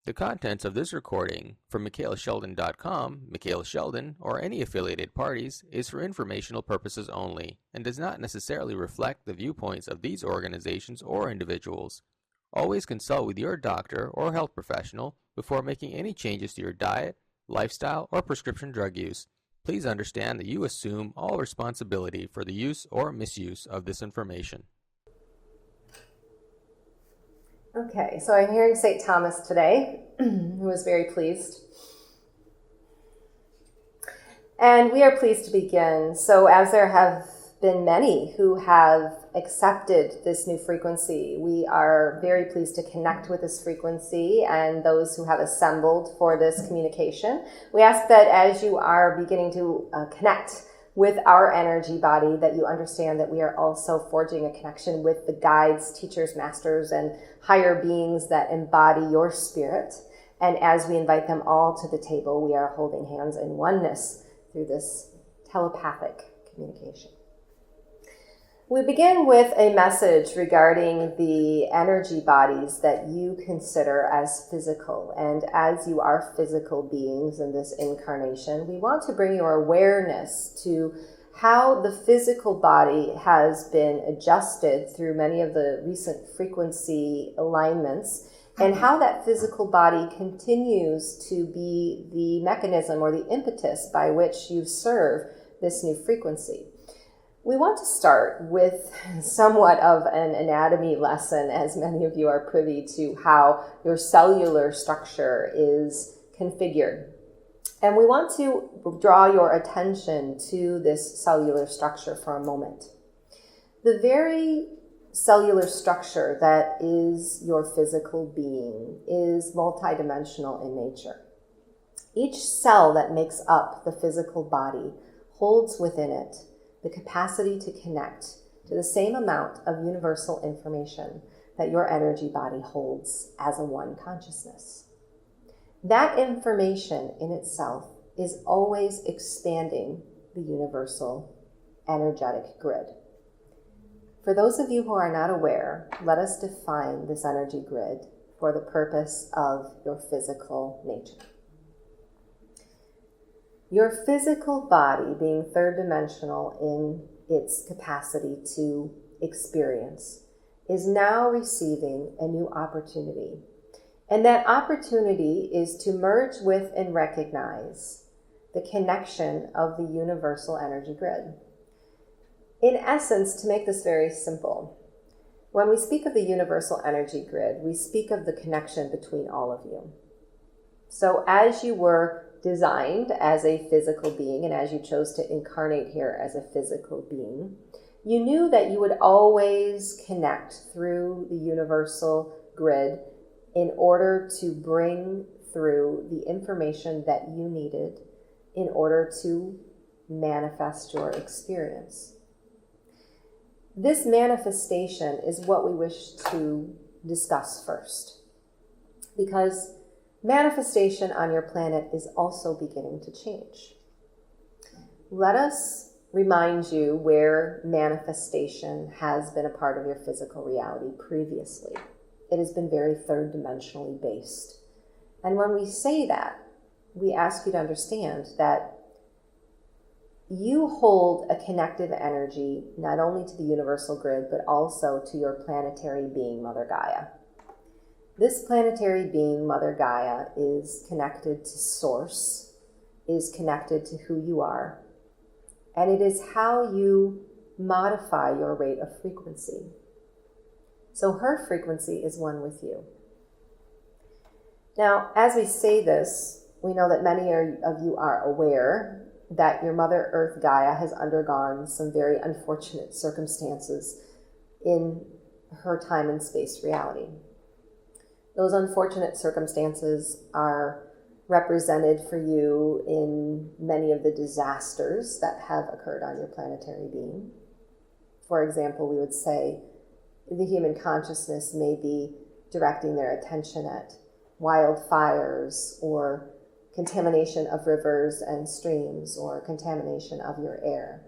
The contents of this recording from MicheilaSheldan.com, Micheila Sheldan, or any affiliated parties is for informational purposes only and does not necessarily reflect the viewpoints of these organizations or individuals. Always consult with your doctor or health professional before making any changes to your diet, lifestyle, or prescription drug use. Please understand that you assume all responsibility for the use or misuse of this information. Okay, so I'm hearing St. Thomas today, who was very pleased. And we are pleased to begin. So as there have been many who have accepted this new frequency, we are very pleased to connect with this frequency and those who have assembled for this communication. We ask that as you are beginning to connect with our energy body, that you understand that we are also forging a connection with the guides, teachers, masters, and higher beings that embody your spirit. And as we invite them all to the table, we are holding hands in oneness through this telepathic communication. We begin with a message regarding the energy bodies that you consider as physical. And as you are physical beings in this incarnation, we want to bring your awareness to how the physical body has been adjusted through many of the recent frequency alignments, and how that physical body continues to be the mechanism or the impetus by which you serve this new frequency. We want to start with somewhat of an anatomy lesson, as many of you are privy to how your cellular structure is configured. And we want to draw your attention to this cellular structure for a moment. The very cellular structure that is your physical being is multidimensional in nature. Each cell that makes up the physical body holds within it the capacity to connect to the same amount of universal information that your energy body holds as a one consciousness. That information in itself is always expanding the universal energetic grid. For those of you who are not aware, let us define this energy grid for the purpose of your physical nature. Your physical body, being third dimensional in its capacity to experience, is now receiving a new opportunity. And that opportunity is to merge with and recognize the connection of the universal energy grid. In essence, to make this very simple, when we speak of the universal energy grid, we speak of the connection between all of you. So as you were designed as a physical being, and as you chose to incarnate here as a physical being, you knew that you would always connect through the universal grid in order to bring through the information that you needed in order to manifest your experience. This manifestation is what we wish to discuss first, because manifestation on your planet is also beginning to change. Let us remind you where manifestation has been a part of your physical reality previously. It has been very third dimensionally based. And when we say that, we ask you to understand that you hold a connective energy not only to the universal grid, but also to your planetary being, Mother Gaia. This planetary being, Mother Gaia, is connected to Source, is connected to who you are, and it is how you modify your rate of frequency. So her frequency is one with you. Now, as we say this, we know that many of you are aware that your Mother Earth Gaia has undergone some very unfortunate circumstances in her time and space reality. Those unfortunate circumstances are represented for you in many of the disasters that have occurred on your planetary being. For example, we would say the human consciousness may be directing their attention at wildfires or contamination of rivers and streams or contamination of your air.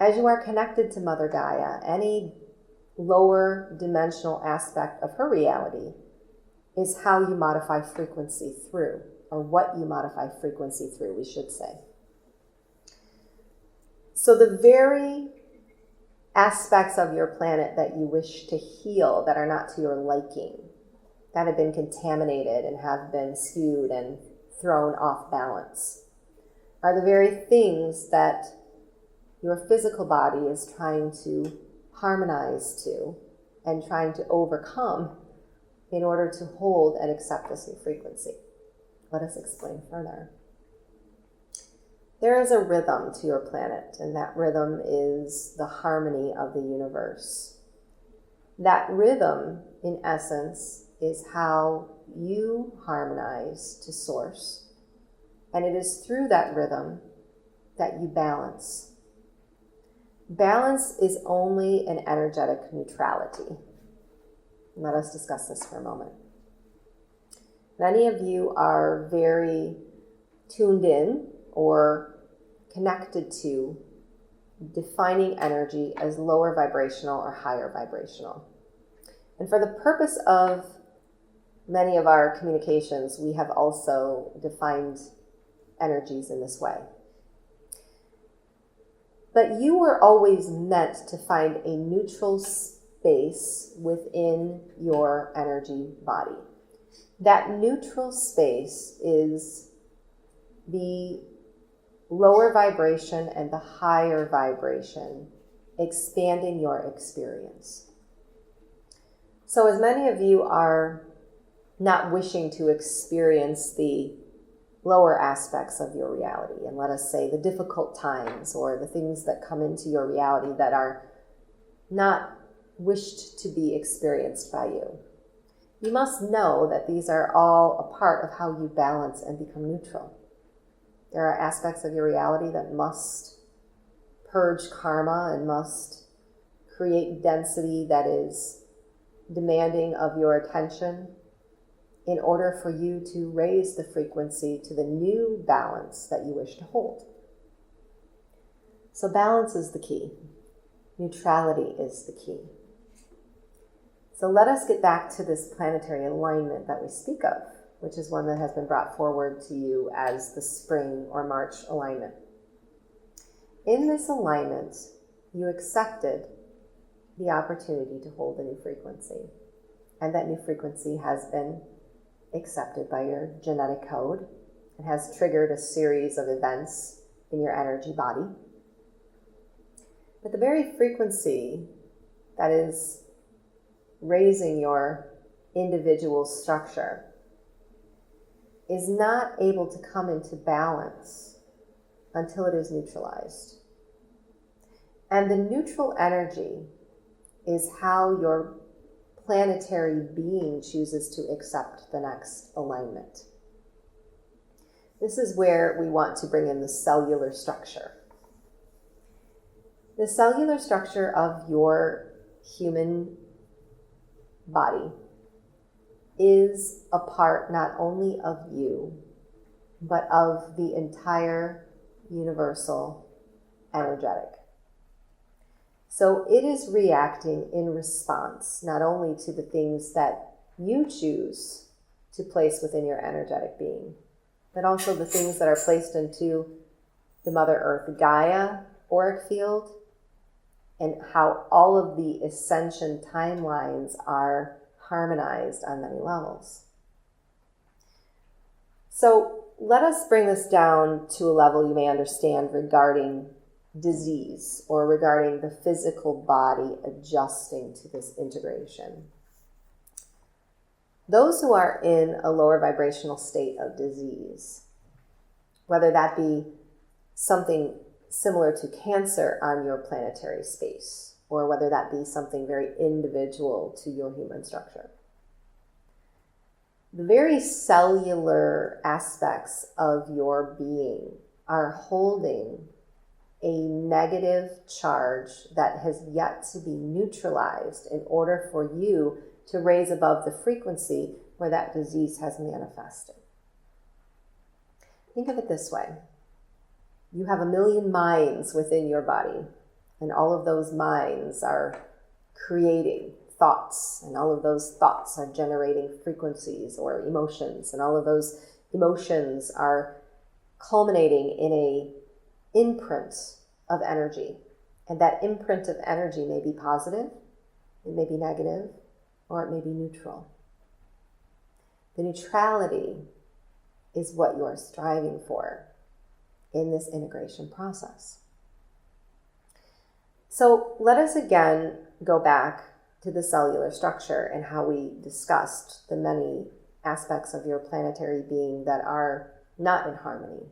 As you are connected to Mother Gaia, any lower dimensional aspect of her reality is how you modify frequency through, or what you modify frequency through, we should say. So the very aspects of your planet that you wish to heal that are not to your liking, that have been contaminated and have been skewed and thrown off balance, are the very things that your physical body is trying to harmonize to and trying to overcome in order to hold and accept this new frequency. Let us explain further. There is a rhythm to your planet, and that rhythm is the harmony of the universe. That rhythm, in essence, is how you harmonize to source, and it is through that rhythm that you balance. Balance is only an energetic neutrality. Let us discuss this for a moment. Many of you are very tuned in or connected to defining energy as lower vibrational or higher vibrational. And for the purpose of many of our communications, we have also defined energies in this way. But you were always meant to find a neutral space within your energy body. That neutral space is the lower vibration and the higher vibration expanding your experience. So as many of you are not wishing to experience the lower aspects of your reality, and let us say the difficult times or the things that come into your reality that are not wished to be experienced by you, you must know that these are all a part of how you balance and become neutral. There are aspects of your reality that must purge karma and must create density that is demanding of your attention in order for you to raise the frequency to the new balance that you wish to hold. So balance is the key. Neutrality is the key. So let us get back to this planetary alignment that we speak of, which is one that has been brought forward to you as the spring or March alignment. In this alignment, you accepted the opportunity to hold a new frequency. And that new frequency has been accepted by your genetic code. It has triggered a series of events in your energy body. But the very frequency that is raising your individual structure is not able to come into balance until it is neutralized. And the neutral energy is how your planetary being chooses to accept the next alignment. This is where we want to bring in the cellular structure. The cellular structure of your human body is a part not only of you, but of the entire universal energetic. So it is reacting in response, not only to the things that you choose to place within your energetic being, but also the things that are placed into the Mother Earth Gaia auric field, and how all of the Ascension timelines are harmonized on many levels. So let us bring this down to a level you may understand regarding disease, or regarding the physical body adjusting to this integration. Those who are in a lower vibrational state of disease, whether that be something similar to cancer on your planetary space, or whether that be something very individual to your human structure, the very cellular aspects of your being are holding a negative charge that has yet to be neutralized in order for you to raise above the frequency where that disease has manifested. Think of it this way. You have 1,000,000 minds within your body, and all of those minds are creating thoughts, and all of those thoughts are generating frequencies or emotions, and all of those emotions are culminating in a imprint of energy. And that imprint of energy may be positive, it may be negative, or it may be neutral. The neutrality is what you are striving for in this integration process. So let us again go back to the cellular structure and how we discussed the many aspects of your planetary being that are not in harmony.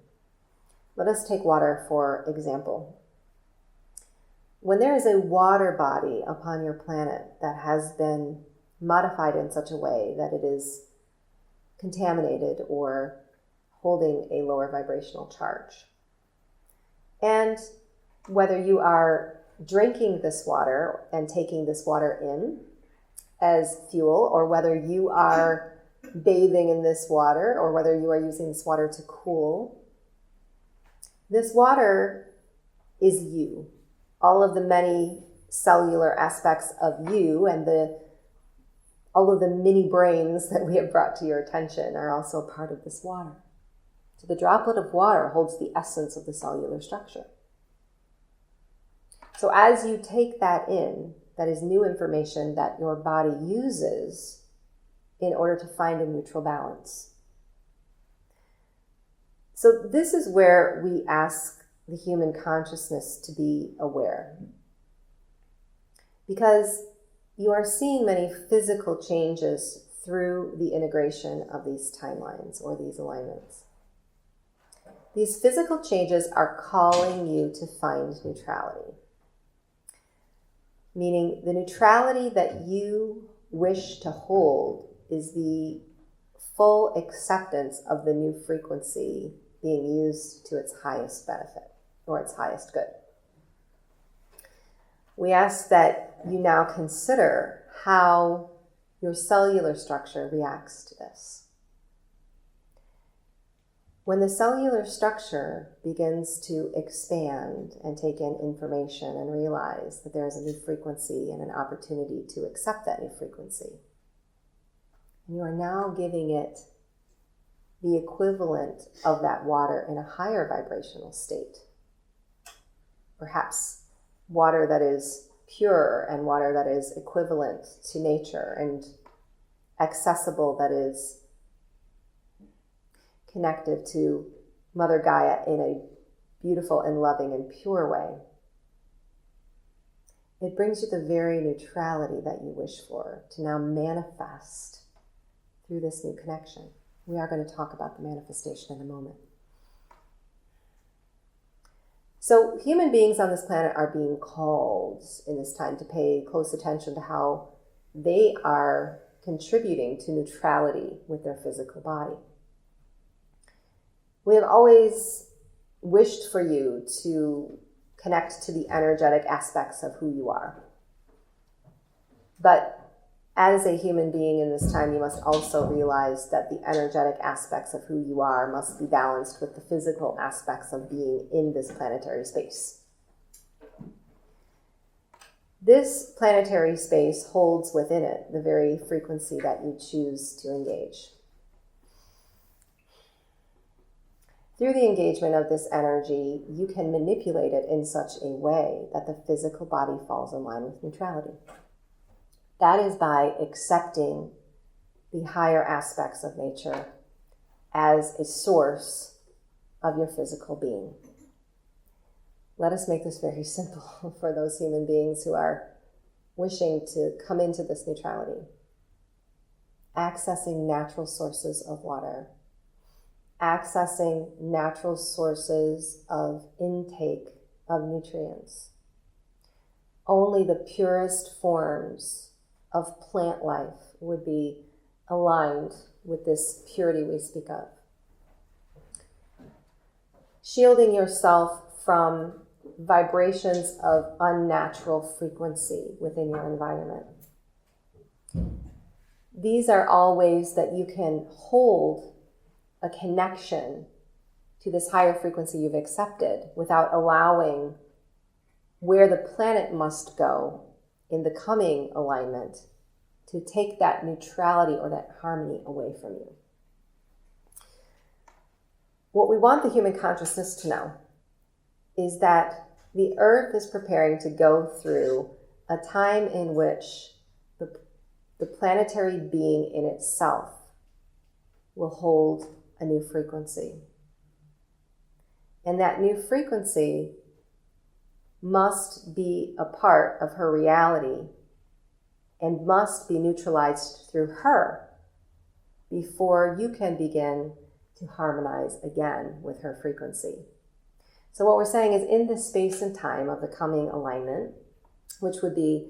Let us take water for example. When there is a water body upon your planet that has been modified in such a way that it is contaminated or holding a lower vibrational charge, and whether you are drinking this water and taking this water in as fuel, or whether you are bathing in this water, or whether you are using this water to cool, this water is you. All of the many cellular aspects of you and all of the mini brains that we have brought to your attention are also part of this water. So the droplet of water holds the essence of the cellular structure. So as you take that in, that is new information that your body uses in order to find a neutral balance. So this is where we ask the human consciousness to be aware. Because you are seeing many physical changes through the integration of these timelines or these alignments. These physical changes are calling you to find neutrality. Meaning the neutrality that you wish to hold is the full acceptance of the new frequency being used to its highest benefit or its highest good. We ask that you now consider how your cellular structure reacts to this. When the cellular structure begins to expand and take in information and realize that there is a new frequency and an opportunity to accept that new frequency, and you are now giving it the equivalent of that water in a higher vibrational state. Perhaps water that is pure and water that is equivalent to nature and accessible, that is connective to Mother Gaia in a beautiful and loving and pure way. It brings you the very neutrality that you wish for to now manifest through this new connection. We are going to talk about the manifestation in a moment. So human beings on this planet are being called in this time to pay close attention to how they are contributing to neutrality with their physical body. We have always wished for you to connect to the energetic aspects of who you are. But as a human being in this time, you must also realize that the energetic aspects of who you are must be balanced with the physical aspects of being in this planetary space. This planetary space holds within it the very frequency that you choose to engage. Through the engagement of this energy, you can manipulate it in such a way that the physical body falls in line with neutrality. That is by accepting the higher aspects of nature as a source of your physical being. Let us make this very simple for those human beings who are wishing to come into this neutrality. Accessing natural sources of water. Accessing natural sources of intake of nutrients. Only the purest forms of plant life would be aligned with this purity we speak of. Shielding yourself from vibrations of unnatural frequency within your environment. These are all ways that you can hold a connection to this higher frequency you've accepted without allowing where the planet must go in the coming alignment to take that neutrality or that harmony away from you. What we want the human consciousness to know is that the earth is preparing to go through a time in which the planetary being in itself will hold a new frequency. And that new frequency must be a part of her reality and must be neutralized through her before you can begin to harmonize again with her frequency. So what we're saying is, in this space and time of the coming alignment, which would be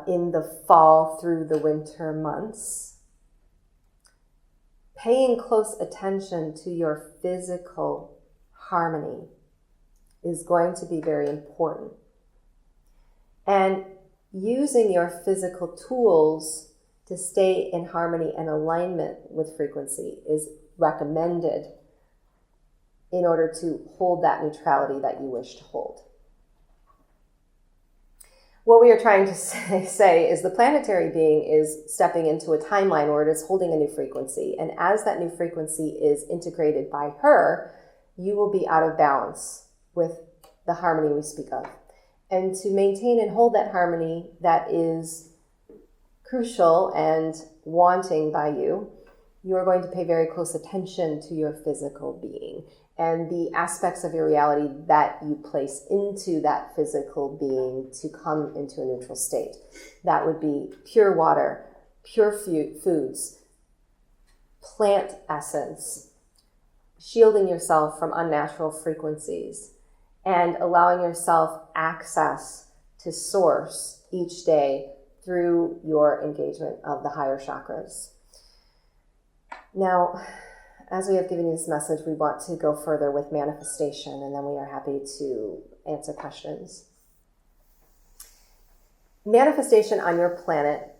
in the fall through the winter months, paying close attention to your physical harmony is going to be very important. And using your physical tools to stay in harmony and alignment with frequency is recommended in order to hold that neutrality that you wish to hold. What we are trying to say is the planetary being is stepping into a timeline where it is holding a new frequency. And as that new frequency is integrated by her, you will be out of balance with the harmony we speak of. And to maintain and hold that harmony that is crucial and wanting by you, you are going to pay very close attention to your physical being and the aspects of your reality that you place into that physical being to come into a neutral state. That would be pure water, pure foods, plant essence, shielding yourself from unnatural frequencies, and allowing yourself access to source each day through your engagement of the higher chakras. Now, as we have given you this message, we want to go further with manifestation, and then we are happy to answer questions. Manifestation on your planet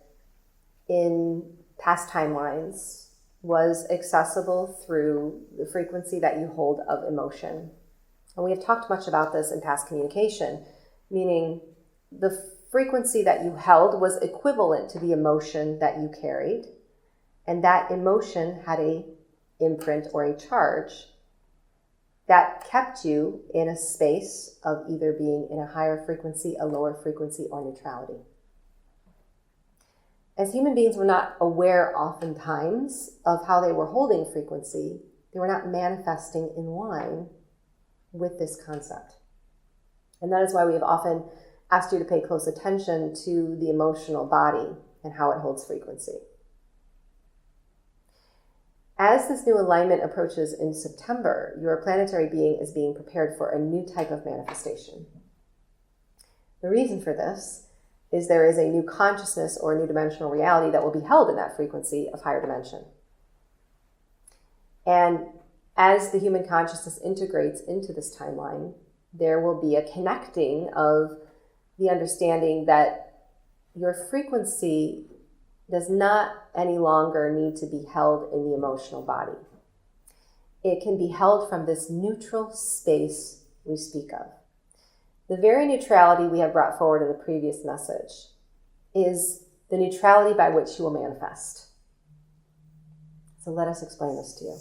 in past timelines was accessible through the frequency that you hold of emotion. And we have talked much about this in past communication, meaning the frequency that you held was equivalent to the emotion that you carried, and that emotion had a imprint or a charge that kept you in a space of either being in a higher frequency, a lower frequency, or neutrality. As human beings, we're not aware oftentimes of how they were holding frequency. They were not manifesting in line with this concept. And that is why we have often asked you to pay close attention to the emotional body and how it holds frequency. As this new alignment approaches in September, your planetary being is being prepared for a new type of manifestation. The reason for this is there is a new consciousness or a new dimensional reality that will be held in that frequency of higher dimension. And as the human consciousness integrates into this timeline, there will be a connecting of the understanding that your frequency does not any longer need to be held in the emotional body. It can be held from this neutral space we speak of. The very neutrality we have brought forward in the previous message is the neutrality by which you will manifest. So let us explain this to you.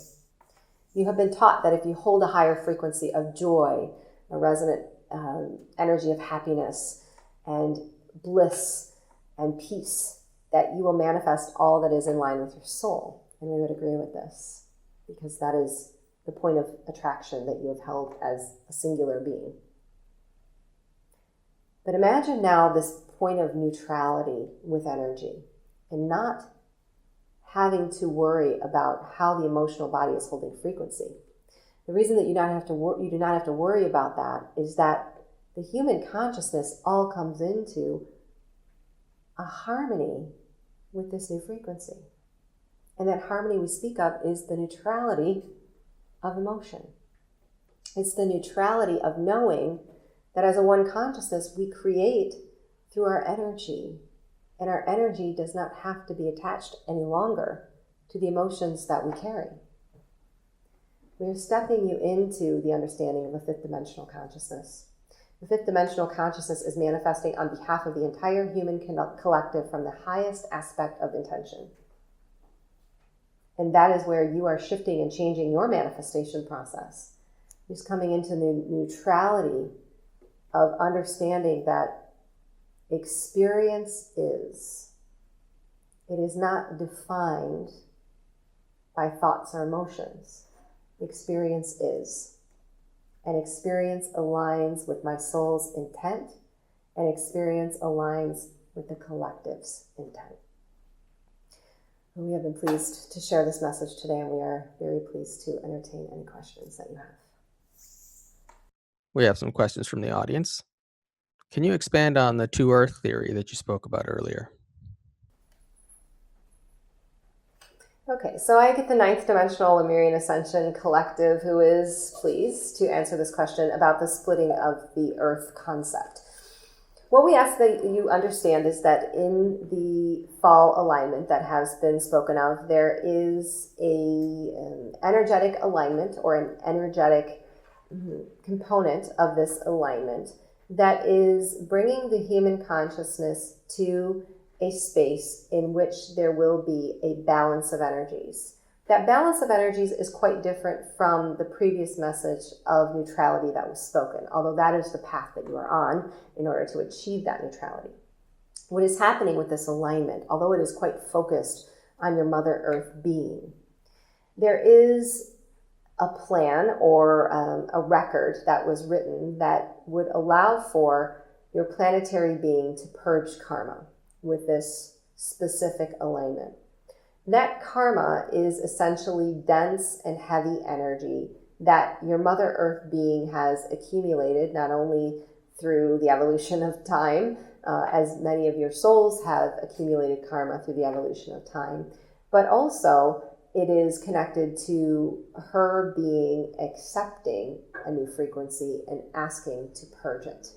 You have been taught that if you hold a higher frequency of joy, a resonant energy of happiness and bliss and peace, that you will manifest all that is in line with your soul. And we would agree with this, because that is the point of attraction that you have held as a singular being. But imagine now this point of neutrality with energy, and not having to worry about how the emotional body is holding frequency. The reason that you do not have to worry about that is that the human consciousness all comes into a harmony with this new frequency. And that harmony we speak of is the neutrality of emotion. It's the neutrality of knowing that as a one consciousness, we create through our energy, and our energy does not have to be attached any longer to the emotions that we carry. We are stepping you into the understanding of a fifth dimensional consciousness. The fifth dimensional consciousness is manifesting on behalf of the entire human collective from the highest aspect of intention. And that is where you are shifting and changing your manifestation process. Just coming into the neutrality of understanding that experience is. It is not defined by thoughts or emotions. Experience is. And experience aligns with my soul's intent, and experience aligns with the collective's intent. We have been pleased to share this message today, and we are very pleased to entertain any questions that you have. We have some questions from the audience. Can you expand on the two Earth theory that you spoke about earlier? Okay, so I get the ninth dimensional Lemurian Ascension collective who is pleased to answer this question about the splitting of the Earth concept. What we ask that you understand is that in the fall alignment that has been spoken of, there is an energetic alignment or an energetic component of this alignment that is bringing the human consciousness to a space in which there will be a balance of energies. That balance of energies is quite different from the previous message of neutrality that was spoken, although that is the path that you are on in order to achieve that neutrality. What is happening with this alignment, although it is quite focused on your Mother Earth being, there is a plan or a record that was written that would allow for your planetary being to purge karma with this specific alignment. That karma is essentially dense and heavy energy that your Mother Earth being has accumulated, not only through the evolution of time, as many of your souls have accumulated karma through the evolution of time, but also it is connected to her being accepting a new frequency and asking to purge it.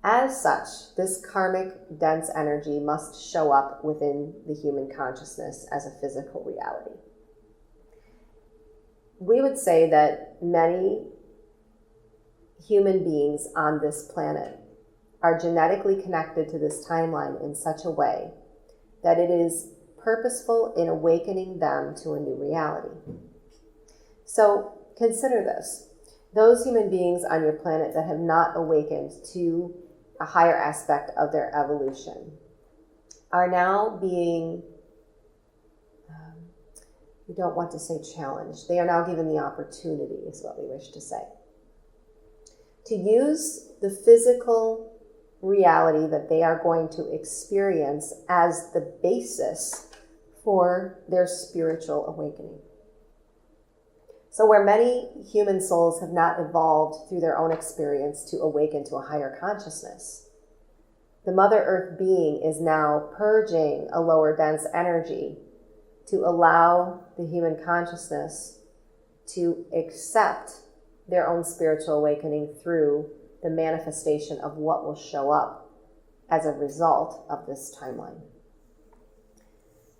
As such, this karmic dense energy must show up within the human consciousness as a physical reality. We would say that many human beings on this planet are genetically connected to this timeline in such a way that it is purposeful in awakening them to a new reality. So consider this. Those human beings on your planet that have not awakened to a higher aspect of their evolution are now being, we don't want to say challenged, they are now given the opportunity, is what we wish to say, to use the physical reality that they are going to experience as the basis for their spiritual awakening. So where many human souls have not evolved through their own experience to awaken to a higher consciousness, the Mother Earth being is now purging a lower dense energy to allow the human consciousness to accept their own spiritual awakening through the manifestation of what will show up as a result of this timeline.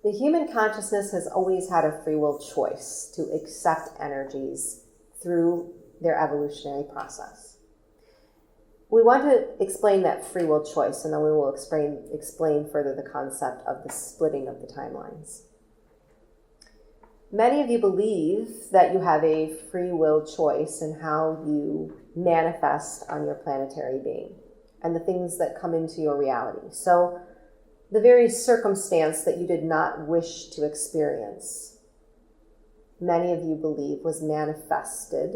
The human consciousness has always had a free will choice to accept energies through their evolutionary process. We want to explain that free will choice, and then we will explain further the concept of the splitting of the timelines. Many of you believe that you have a free will choice in how you manifest on your planetary being and the things that come into your reality. So the very circumstance that you did not wish to experience, many of you believe was manifested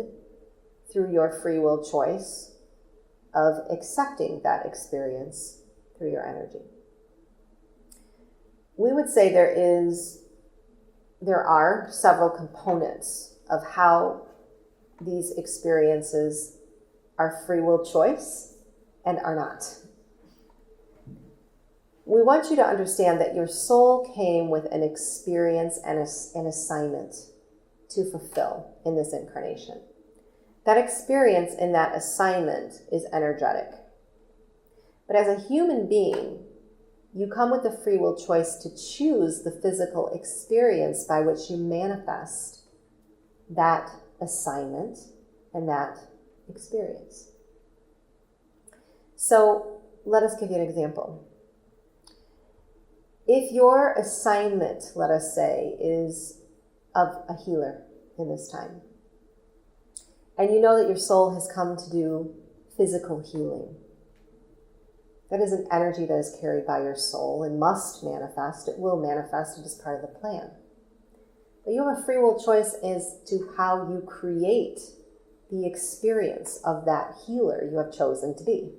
through your free will choice of accepting that experience through your energy. We would say there are several components of how these experiences are free will choice and are not. We want you to understand that your soul came with an experience and an assignment to fulfill in this incarnation. That experience and that assignment is energetic. But as a human being, you come with the free will choice to choose the physical experience by which you manifest that assignment and that experience. So let us give you an example. If your assignment, let us say, is of a healer in this time, and you know that your soul has come to do physical healing, that is an energy that is carried by your soul and must manifest. It will manifest. It is part of the plan. But you have a free will choice as to how you create the experience of that healer you have chosen to be.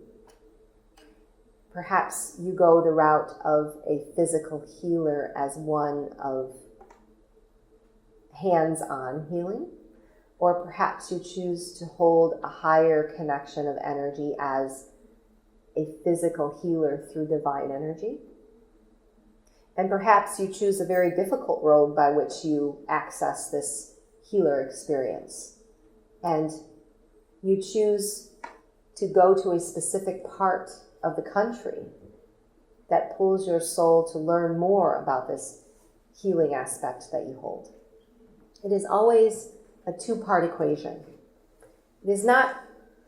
Perhaps you go the route of a physical healer as one of hands-on healing, or perhaps you choose to hold a higher connection of energy as a physical healer through divine energy. And perhaps you choose a very difficult road by which you access this healer experience. And you choose to go to a specific part of the country that pulls your soul to learn more about this healing aspect that you hold. It is always a two-part equation. It is not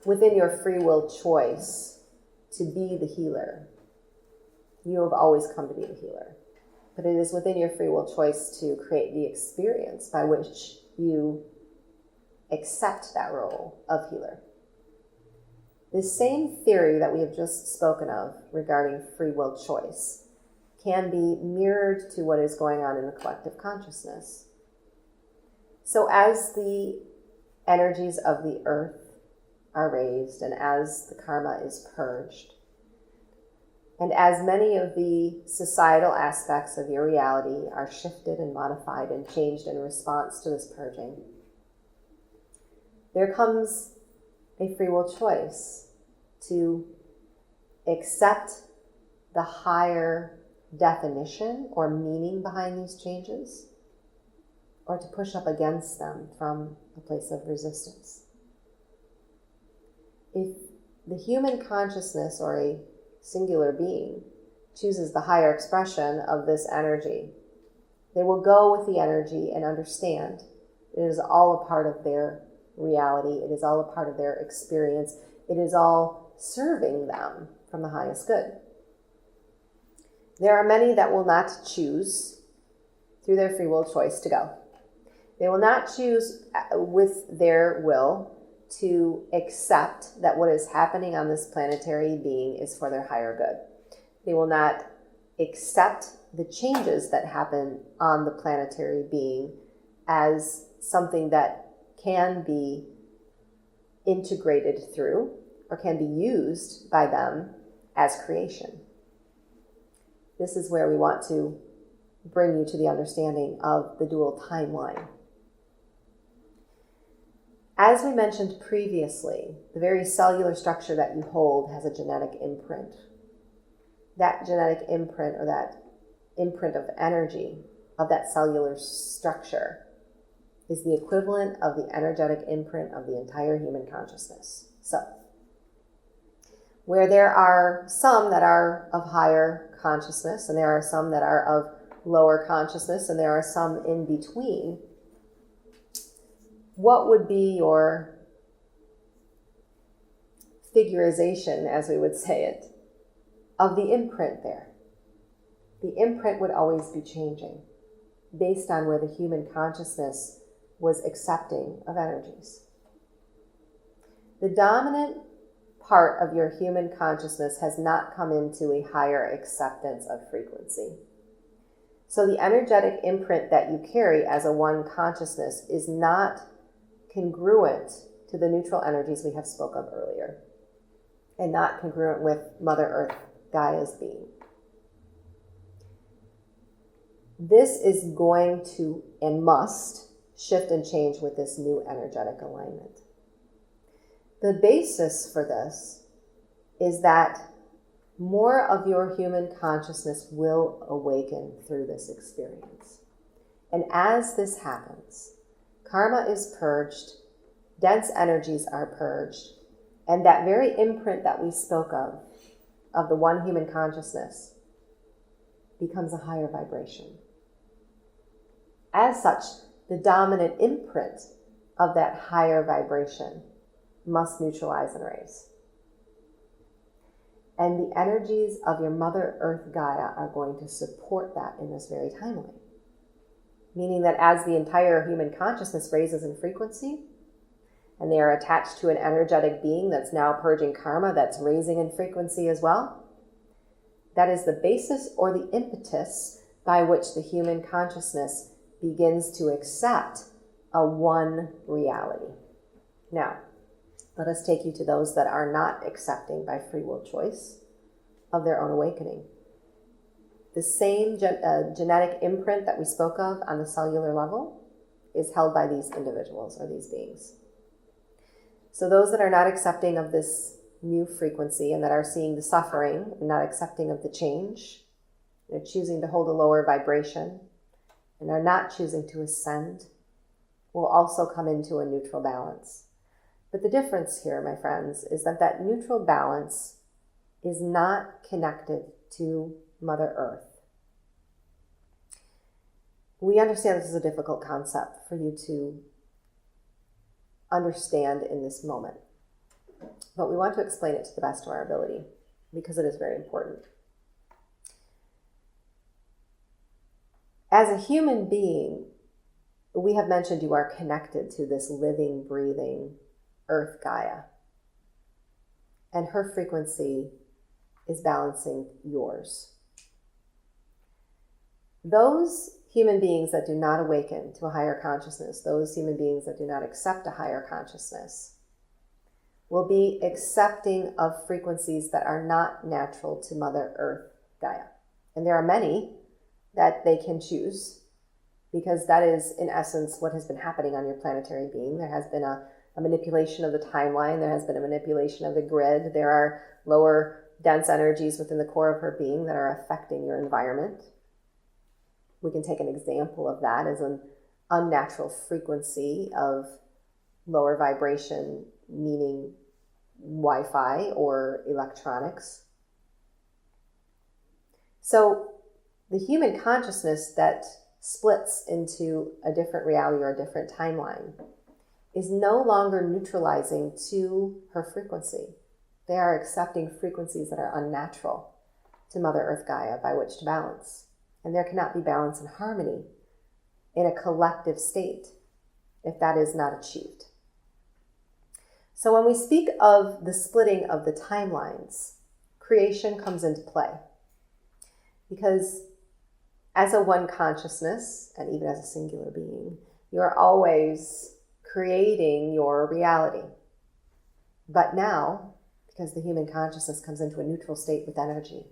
within your free will choice to be the healer. You have always come to be the healer. But it is within your free will choice to create the experience by which you accept that role of healer. The same theory that we have just spoken of regarding free will choice can be mirrored to what is going on in the collective consciousness. So as the energies of the earth are raised and as the karma is purged, and as many of the societal aspects of your reality are shifted and modified and changed in response to this purging, there comes a free will choice to accept the higher definition or meaning behind these changes, or to push up against them from a place of resistance. If the human consciousness or a singular being chooses the higher expression of this energy, they will go with the energy and understand it is all a part of their reality. It is all a part of their experience. It is all serving them from the highest good. There are many that will not choose through their free will choice to go. They will not choose with their will to accept that what is happening on this planetary being is for their higher good. They will not accept the changes that happen on the planetary being as something that can be integrated through or can be used by them as creation. This is where we want to bring you to the understanding of the dual timeline. As we mentioned previously, the very cellular structure that you hold has a genetic imprint. That genetic imprint, or that imprint of energy of that cellular structure, is the equivalent of the energetic imprint of the entire human consciousness. So, where there are some that are of higher consciousness, and there are some that are of lower consciousness, and there are some in between, what would be your figurization, as we would say it, of the imprint there? The imprint would always be changing based on where the human consciousness was accepting of energies. The dominant part of your human consciousness has not come into a higher acceptance of frequency. So the energetic imprint that you carry as a one consciousness is not congruent to the neutral energies we have spoke of earlier, and not congruent with Mother Earth, Gaia's being. This is going to and must shift and change with this new energetic alignment. The basis for this is that more of your human consciousness will awaken through this experience. And as this happens, karma is purged, dense energies are purged, and that very imprint that we spoke of the one human consciousness, becomes a higher vibration. As such, the dominant imprint of that higher vibration must neutralize and raise. And the energies of your Mother Earth Gaia are going to support that in this very timeline. Meaning that as the entire human consciousness raises in frequency, and they are attached to an energetic being that's now purging karma, that's raising in frequency as well, that is the basis or the impetus by which the human consciousness begins to accept a one reality. Now, let us take you to those that are not accepting by free will choice of their own awakening. The same genetic imprint that we spoke of on the cellular level is held by these individuals or these beings. So those that are not accepting of this new frequency and that are seeing the suffering and not accepting of the change, they're choosing to hold a lower vibration and are not choosing to ascend, will also come into a neutral balance. But the difference here, my friends, is that that neutral balance is not connected to Mother Earth. We understand this is a difficult concept for you to understand in this moment, but we want to explain it to the best of our ability because it is very important. As a human being, we have mentioned you are connected to this living, breathing Earth Gaia, and her frequency is balancing yours. Those human beings that do not awaken to a higher consciousness, those human beings that do not accept a higher consciousness, will be accepting of frequencies that are not natural to Mother Earth Gaia. And there are many that they can choose, because that is, in essence, what has been happening on your planetary being. There has been a manipulation of the timeline. There has been a manipulation of the grid. There are lower dense energies within the core of her being that are affecting your environment. We can take an example of that as an unnatural frequency of lower vibration, meaning Wi-Fi or electronics. So the human consciousness that splits into a different reality or a different timeline is no longer neutralizing to her frequency. They are accepting frequencies that are unnatural to Mother Earth Gaia by which to balance. And there cannot be balance and harmony in a collective state if that is not achieved. So when we speak of the splitting of the timelines, creation comes into play. Because as a one consciousness, and even as a singular being, you are always creating your reality. But now, because the human consciousness comes into a neutral state with energy,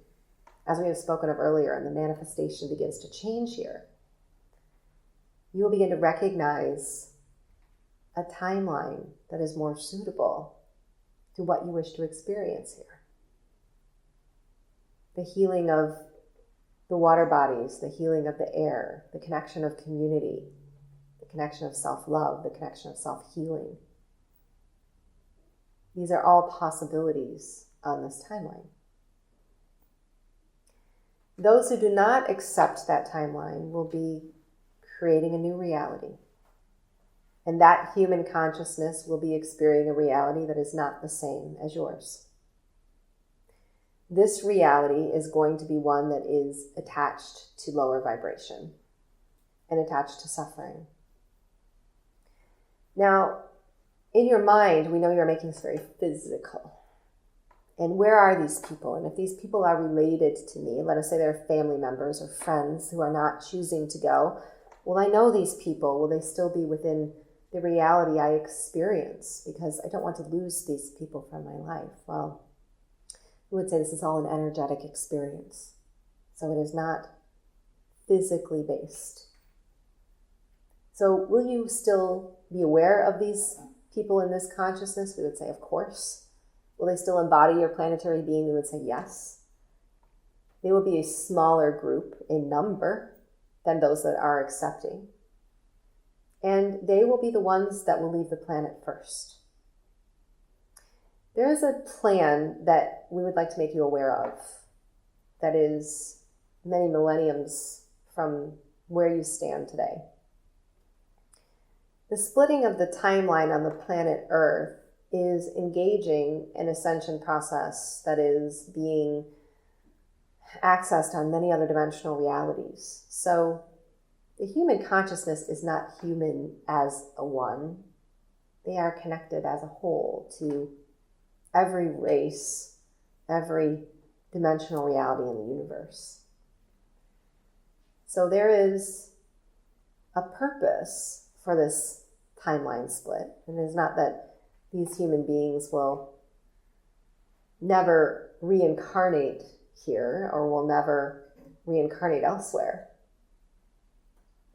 as we have spoken of earlier, and the manifestation begins to change here, you will begin to recognize a timeline that is more suitable to what you wish to experience here. The healing of the water bodies, the healing of the air, the connection of community, the connection of self-love, the connection of self-healing. These are all possibilities on this timeline. Those who do not accept that timeline will be creating a new reality. And that human consciousness will be experiencing a reality that is not the same as yours. This reality is going to be one that is attached to lower vibration and attached to suffering. Now, in your mind, we know you're making this very physical. And where are these people? And if these people are related to me, let us say they're family members or friends who are not choosing to go, well, I know these people. Will they still be within the reality I experience? Because I don't want to lose these people from my life. Well, we would say this is all an energetic experience. So it is not physically based. So will you still be aware of these people in this consciousness? We would say, of course. Will they still embody your planetary being? We would say yes. They will be a smaller group in number than those that are accepting. And they will be the ones that will leave the planet first. There is a plan that we would like to make you aware of that is many millenniums from where you stand today. The splitting of the timeline on the planet Earth is engaging an ascension process that is being accessed on many other dimensional realities. So the human consciousness is not human as a one. They are connected as a whole to every race, every dimensional reality in the universe. So there is a purpose for this timeline split. And it is not that these human beings will never reincarnate here or will never reincarnate elsewhere.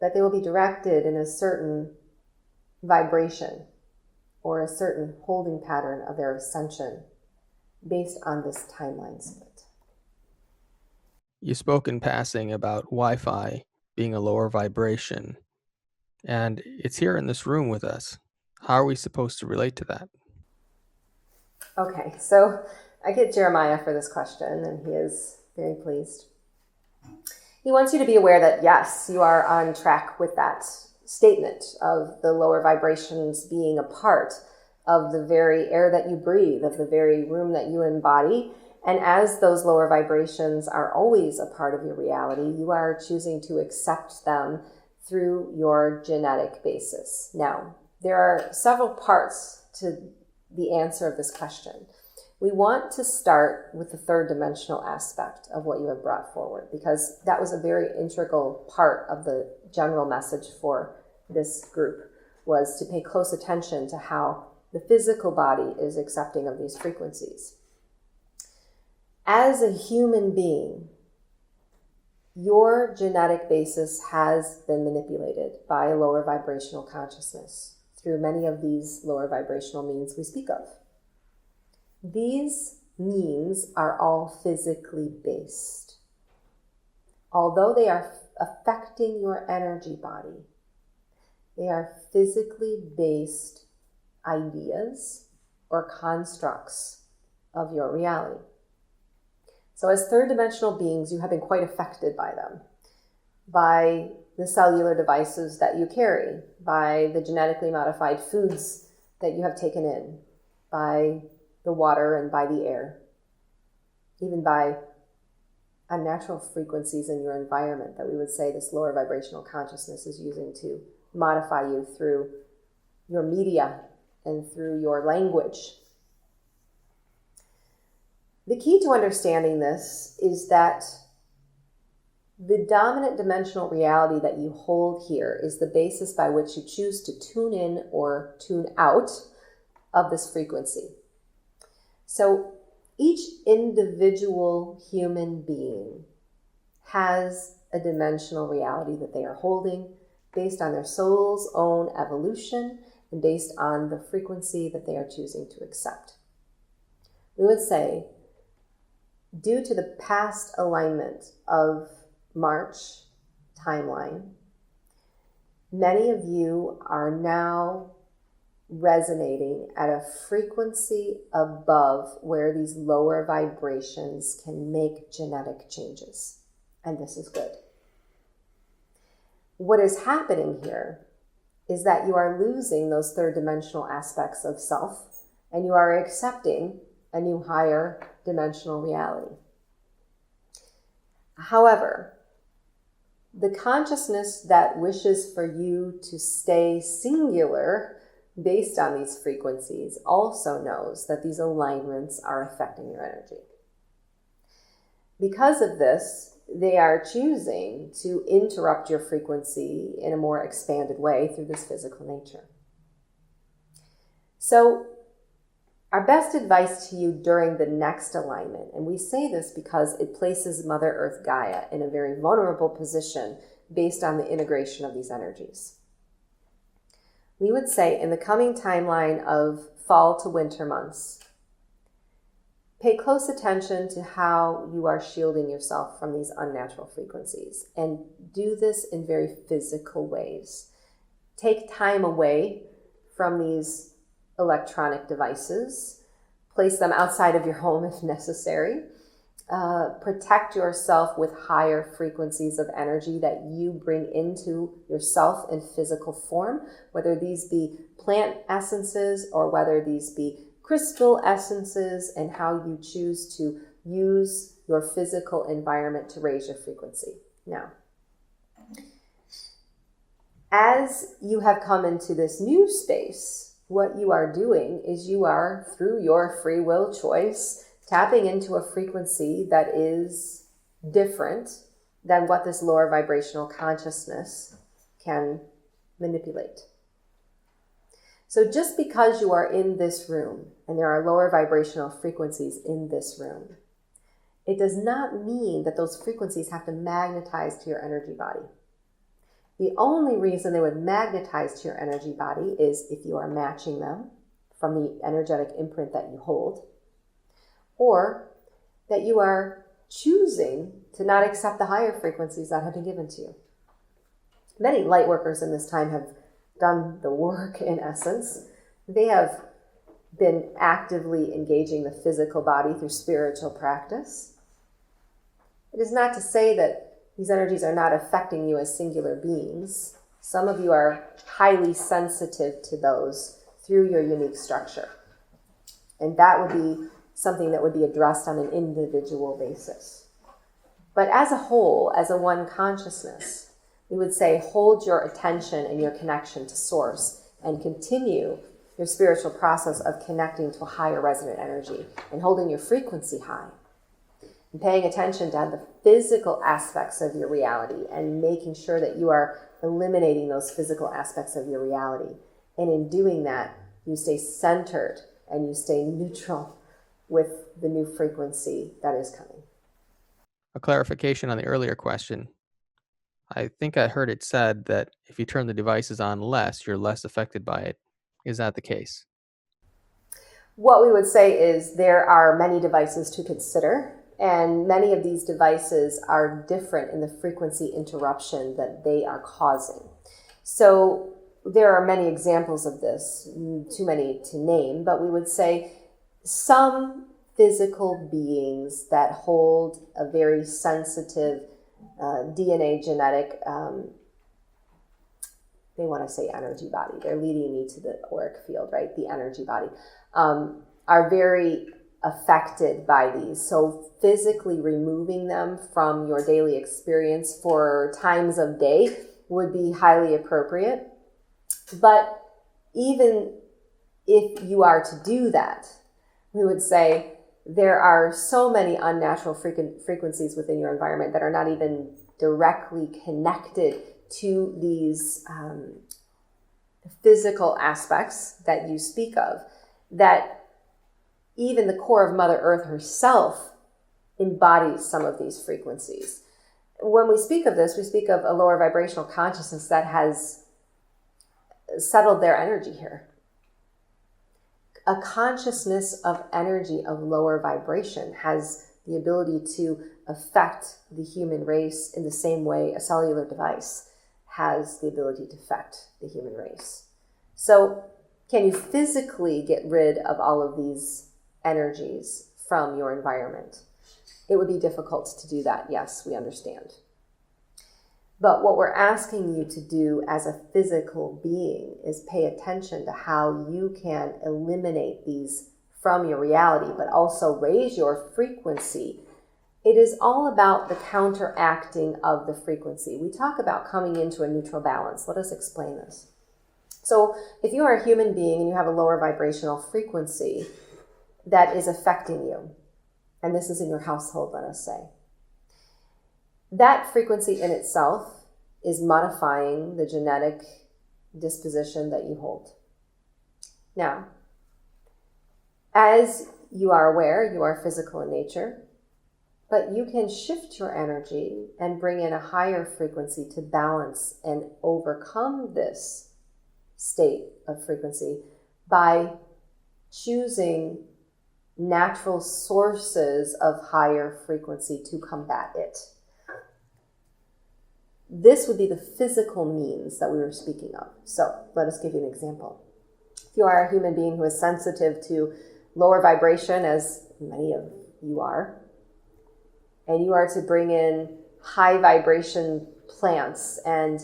That they will be directed in a certain vibration or a certain holding pattern of their ascension based on this timeline split. You spoke in passing about Wi-Fi being a lower vibration, and it's here in this room with us. How are we supposed to relate to that? Okay, so I get Jeremiah for this question, and he is very pleased. He wants you to be aware that, yes, you are on track with that statement of the lower vibrations being a part of the very air that you breathe, of the very room that you embody. And as those lower vibrations are always a part of your reality, you are choosing to accept them through your genetic basis. Now, there are several parts to the answer of this question. We want to start with the third dimensional aspect of what you have brought forward, because that was a very integral part of the general message for this group, was to pay close attention to how the physical body is accepting of these frequencies. As a human being, your genetic basis has been manipulated by a lower vibrational consciousness through many of these lower vibrational means we speak of. These means are all physically based. Although they are affecting your energy body, they are physically based ideas or constructs of your reality. So as third dimensional beings, you have been quite affected by them, by the cellular devices that you carry, by the genetically modified foods that you have taken in, by the water and by the air, even by unnatural frequencies in your environment that we would say this lower vibrational consciousness is using to modify you through your media and through your language. The key to understanding this is that the dominant dimensional reality that you hold here is the basis by which you choose to tune in or tune out of this frequency. So each individual human being has a dimensional reality that they are holding based on their soul's own evolution and based on the frequency that they are choosing to accept. We would say, due to the past alignment of March timeline, many of you are now resonating at a frequency above where these lower vibrations can make genetic changes. And this is good. What is happening here is that you are losing those third dimensional aspects of self, and you are accepting a new higher dimensional reality. However, the consciousness that wishes for you to stay singular based on these frequencies also knows that these alignments are affecting your energy. Because of this, they are choosing to interrupt your frequency in a more expanded way through this physical nature. So, our best advice to you during the next alignment, and we say this because it places Mother Earth Gaia in a very vulnerable position based on the integration of these energies. We would say in the coming timeline of fall to winter months, pay close attention to how you are shielding yourself from these unnatural frequencies, and do this in very physical ways. Take time away from these electronic devices, place them outside of your home if necessary, Protect yourself with higher frequencies of energy that you bring into yourself in physical form, whether these be plant essences or whether these be crystal essences, and how you choose to use your physical environment to raise your frequency. Now, as you have come into this new space, what you are doing is you are, through your free will choice, tapping into a frequency that is different than what this lower vibrational consciousness can manipulate. So just because you are in this room and there are lower vibrational frequencies in this room, it does not mean that those frequencies have to magnetize to your energy body. The only reason they would magnetize to your energy body is if you are matching them from the energetic imprint that you hold, or that you are choosing to not accept the higher frequencies that have been given to you. Many light workers in this time have done the work, in essence. They have been actively engaging the physical body through spiritual practice. It is not to say that these energies are not affecting you as singular beings. Some of you are highly sensitive to those through your unique structure. And that would be something that would be addressed on an individual basis. But as a whole, as a one consciousness, we would say hold your attention and your connection to source and continue your spiritual process of connecting to a higher resonant energy and holding your frequency high. And paying attention to the physical aspects of your reality and making sure that you are eliminating those physical aspects of your reality. And in doing that, you stay centered and you stay neutral with the new frequency that is coming. A clarification on the earlier question. I think I heard it said that if you turn the devices on less, you're less affected by it. Is that the case? What we would say is there are many devices to consider, and many of these devices are different in the frequency interruption that they are causing. So there are many examples of this, too many to name, but we would say some physical beings that hold a very sensitive DNA genetic, they want to say energy body. They're leading me to the auric field, right? The energy body, are very affected by these. So physically removing them from your daily experience for times of day would be highly appropriate. But even if you are to do that, we would say there are so many unnatural frequencies within your environment that are not even directly connected to these physical aspects that you speak of, that even the core of Mother Earth herself embodies some of these frequencies. When we speak of this, we speak of a lower vibrational consciousness that has settled their energy here. A consciousness of energy of lower vibration has the ability to affect the human race in the same way a cellular device has the ability to affect the human race. So can you physically get rid of all of these energies from your environment? It would be difficult to do that, yes, we understand. But what we're asking you to do as a physical being is pay attention to how you can eliminate these from your reality, but also raise your frequency. It is all about the counteracting of the frequency. We talk about coming into a neutral balance. Let us explain this. So if you are a human being and you have a lower vibrational frequency that is affecting you, and this is in your household, let us say, that frequency in itself is modifying the genetic disposition that you hold. Now, as you are aware, you are physical in nature, but you can shift your energy and bring in a higher frequency to balance and overcome this state of frequency by choosing natural sources of higher frequency to combat it. This would be the physical means that we were speaking of. So let us give you an example. If you are a human being who is sensitive to lower vibration, as many of you are, and you are to bring in high vibration plants and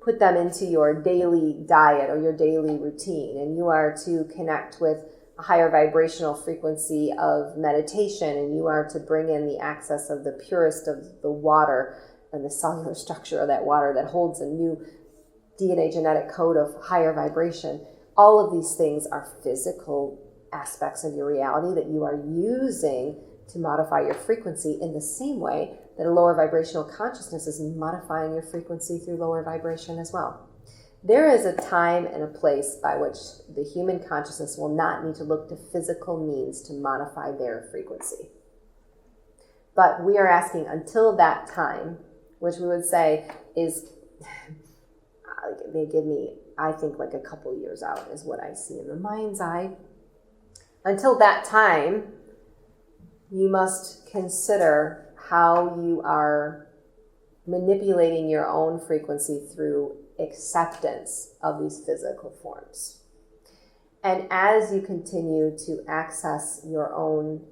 put them into your daily diet or your daily routine, and you are to connect with a higher vibrational frequency of meditation, and you are to bring in the access of the purest of the water and the cellular structure of that water that holds a new DNA genetic code of higher vibration. All of these things are physical aspects of your reality that you are using to modify your frequency in the same way that a lower vibrational consciousness is modifying your frequency through lower vibration as well. There is a time and a place by which the human consciousness will not need to look to physical means to modify their frequency. But we are asking until that time, which we would say is, they give me, I think, like a couple years out is what I see in the mind's eye. Until that time, you must consider how you are manipulating your own frequency through acceptance of these physical forms. And as you continue to access your own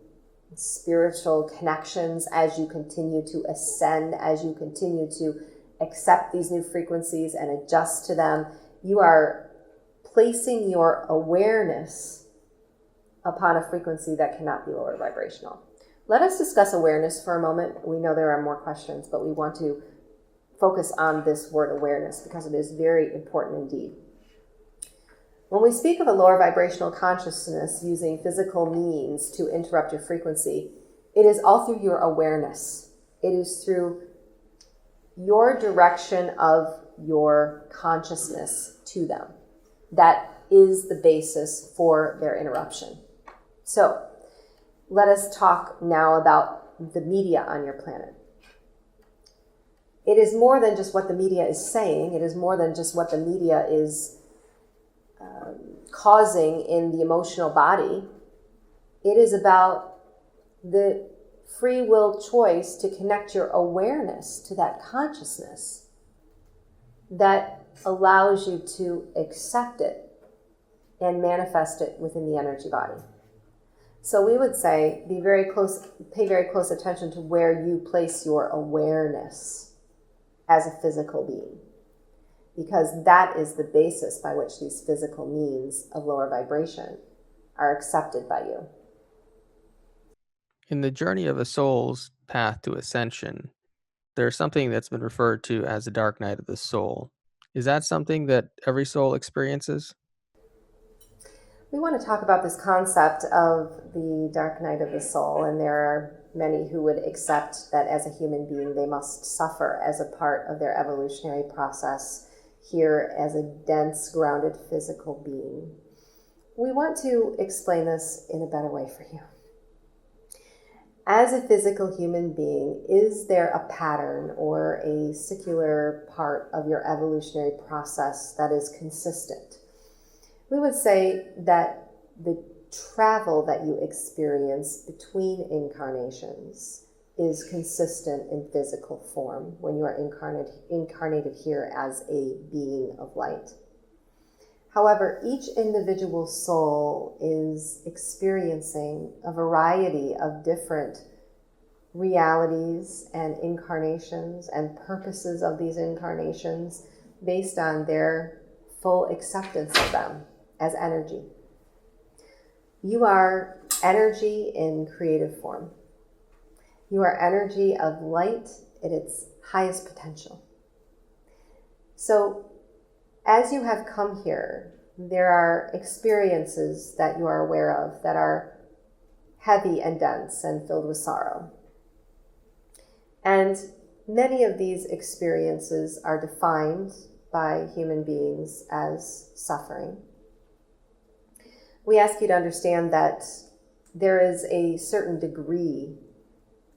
spiritual connections, as you continue to ascend, as you continue to accept these new frequencies and adjust to them, you are placing your awareness upon a frequency that cannot be lower vibrational. Let us discuss awareness for a moment. We know there are more questions, but we want to focus on this word awareness because it is very important indeed. When we speak of a lower vibrational consciousness using physical means to interrupt your frequency, it is all through your awareness. It is through your direction of your consciousness to them. That is the basis for their interruption. So, let us talk now about the media on your planet. It is more than just what the media is saying. It is more than just what the media is causing in the emotional body. It is about the free will choice to connect your awareness to that consciousness that allows you to accept it and manifest it within the energy body. So we would say pay very close attention to where you place your awareness as a physical being, because that is the basis by which these physical means of lower vibration are accepted by you. In the journey of a soul's path to ascension, there's something that's been referred to as the dark night of the soul. Is that something that every soul experiences? We want to talk about this concept of the dark night of the soul, and there are many who would accept that as a human being they must suffer as a part of their evolutionary process here as a dense, grounded physical being. We want to explain this in a better way for you. As a physical human being, is there a pattern or a secular part of your evolutionary process that is consistent? We would say that the travel that you experience between incarnations is consistent in physical form when you are incarnated here as a being of light. However, each individual soul is experiencing a variety of different realities and incarnations and purposes of these incarnations based on their full acceptance of them as energy. You are energy in creative form. You are energy of light at its highest potential. So, as you have come here, there are experiences that you are aware of that are heavy and dense and filled with sorrow. And many of these experiences are defined by human beings as suffering. We ask you to understand that there is a certain degree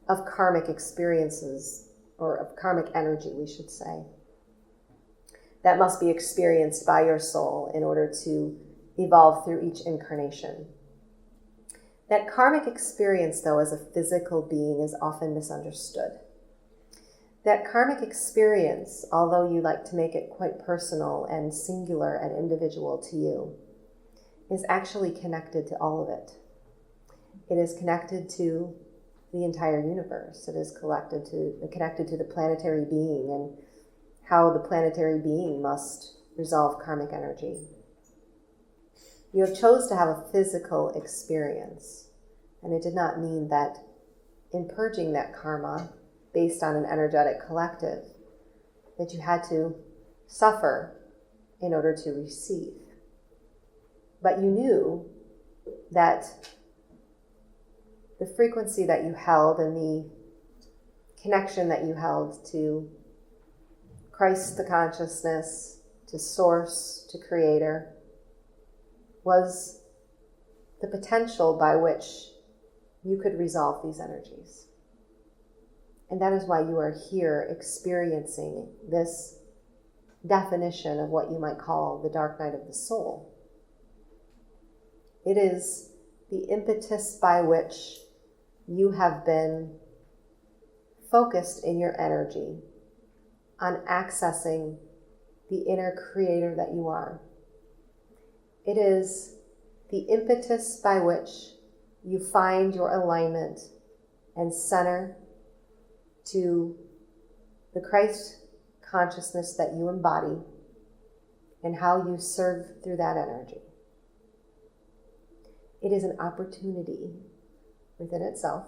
of karmic experiences, or of karmic energy, we should say, that must be experienced by your soul in order to evolve through each incarnation. That karmic experience, though, as a physical being is often misunderstood. That karmic experience, although you like to make it quite personal and singular and individual to you, is actually connected to all of it. It is connected to the entire universe. It is connected to the planetary being and how the planetary being must resolve karmic energy. You have chose to have a physical experience, and it did not mean that in purging that karma based on an energetic collective, that you had to suffer in order to receive. But you knew that the frequency that you held and the connection that you held to Christ, the consciousness, to Source, to Creator, was the potential by which you could resolve these energies. And that is why you are here experiencing this definition of what you might call the dark night of the soul. It is the impetus by which you have been focused in your energy on accessing the inner creator that you are. It is the impetus by which you find your alignment and center to the Christ consciousness that you embody and how you serve through that energy. It is an opportunity within itself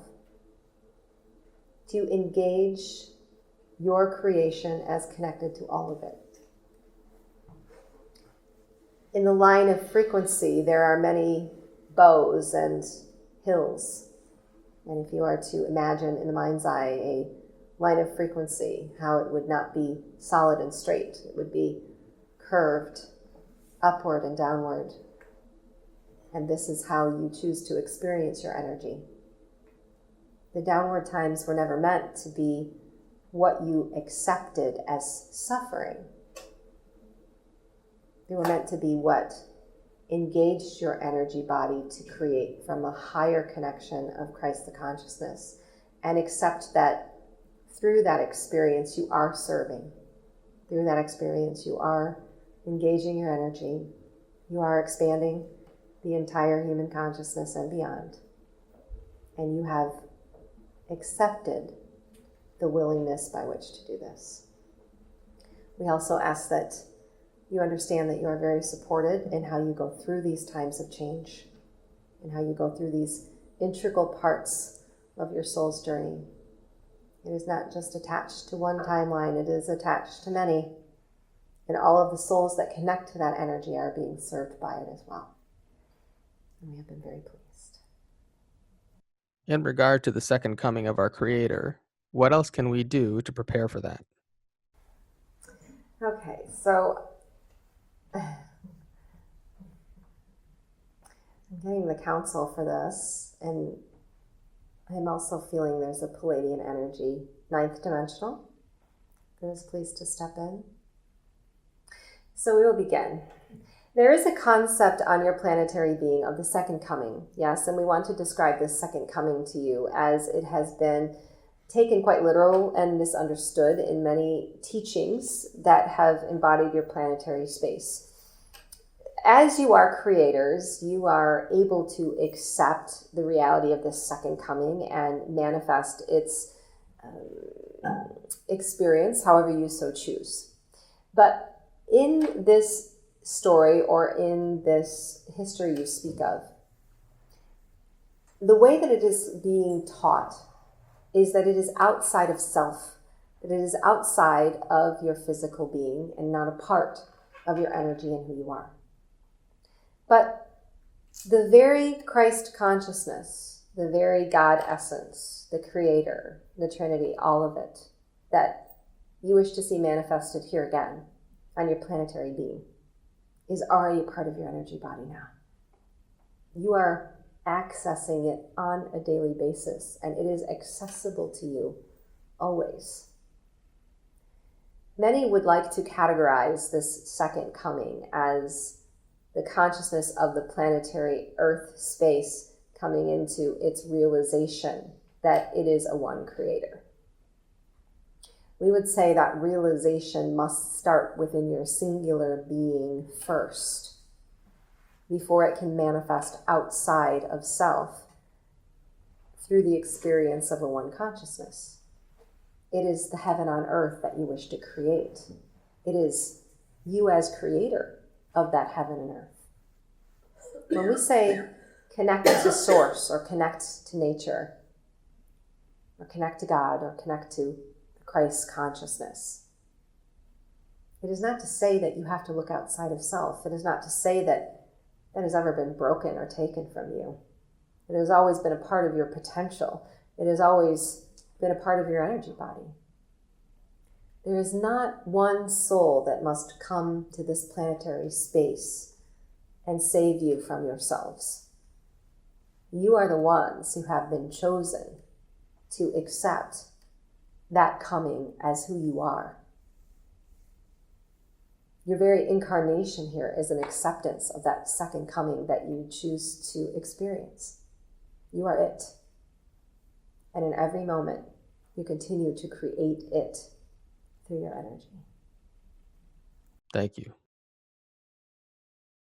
to engage your creation as connected to all of it. In the line of frequency, there are many bows and hills. And if you are to imagine in the mind's eye a line of frequency, how it would not be solid and straight. It would be curved upward and downward. And this is how you choose to experience your energy. The downward times were never meant to be what you accepted as suffering. They were meant to be what engaged your energy body to create from a higher connection of Christ the consciousness, and accept that through that experience you are serving. Through that experience you are engaging your energy. You are expanding the entire human consciousness and beyond. And you have accepted the willingness by which to do this. We also ask that you understand that you are very supported in how you go through these times of change and how you go through these integral parts of your soul's journey. It is not just attached to one timeline, it is attached to many. And all of the souls that connect to that energy are being served by it as well. And we have been very pleased. In regard to the second coming of our Creator, what else can we do to prepare for that? Okay, so I'm getting the counsel for this, and I'm also feeling there's a Palladian energy, ninth dimensional, that is pleased to step in. So we will begin. There is a concept on your planetary being of the second coming, yes, and we want to describe this second coming to you as it has been taken quite literal and misunderstood in many teachings that have embodied your planetary space. As you are creators, you are able to accept the reality of this second coming and manifest its experience however you so choose. But in this story or in this history you speak of, the way that it is being taught is that it is outside of self, that it is outside of your physical being and not a part of your energy and who you are. But the very Christ consciousness, the very God essence, the Creator, the Trinity, all of it, that you wish to see manifested here again on your planetary being, is already a part of your energy body now. You are accessing it on a daily basis, and it is accessible to you always. Many would like to categorize this second coming as the consciousness of the planetary Earth space coming into its realization that it is a one creator. We would say that realization must start within your singular being first, before it can manifest outside of self through the experience of a one consciousness. It is the heaven on earth that you wish to create. It is you as creator of that heaven and earth. When we say connect to source, or connect to nature, or connect to God, or connect to Christ consciousness, it is not to say that you have to look outside of self. It is not to say that that has ever been broken or taken from you. It has always been a part of your potential. It has always been a part of your energy body. There is not one soul that must come to this planetary space and save you from yourselves. You are the ones who have been chosen to accept that coming as who you are. Your very incarnation here is an acceptance of that second coming that you choose to experience. You are it. And in every moment, you continue to create it through your energy. Thank you.